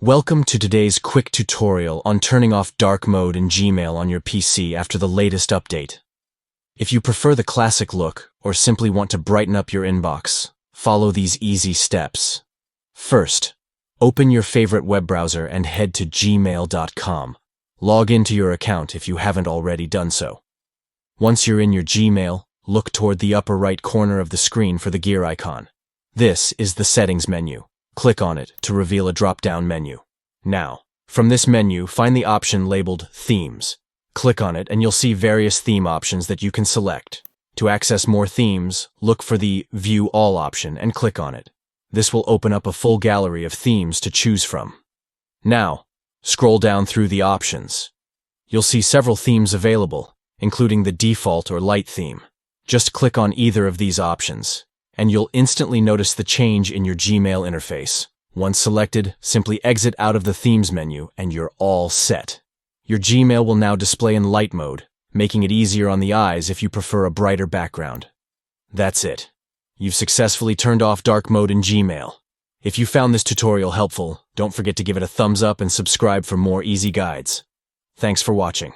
Welcome to today's quick tutorial on turning off dark mode in Gmail on your PC after the latest update. If you prefer the classic look or simply want to brighten up your inbox, follow these easy steps. First, open your favorite web browser and head to gmail.com. Log into your account if you haven't already done so. Once you're in your Gmail, look toward the upper right corner of the screen for the gear icon. This is the settings menu. Click on it to reveal a drop-down menu. Now, from this menu, find the option labeled Themes. Click on it and you'll see various theme options that you can select. To access more themes, look for the View All option and click on it. This will open up a full gallery of themes to choose from. Now, scroll down through the options. You'll see several themes available, including the default or light theme. Just click on either of these options, and you'll instantly notice the change in your Gmail interface. Once selected, simply exit out of the Themes menu and you're all set. Your Gmail will now display in light mode, making it easier on the eyes if you prefer a brighter background. That's it. You've successfully turned off dark mode in Gmail. If you found this tutorial helpful, don't forget to give it a thumbs up and subscribe for more easy guides. Thanks for watching.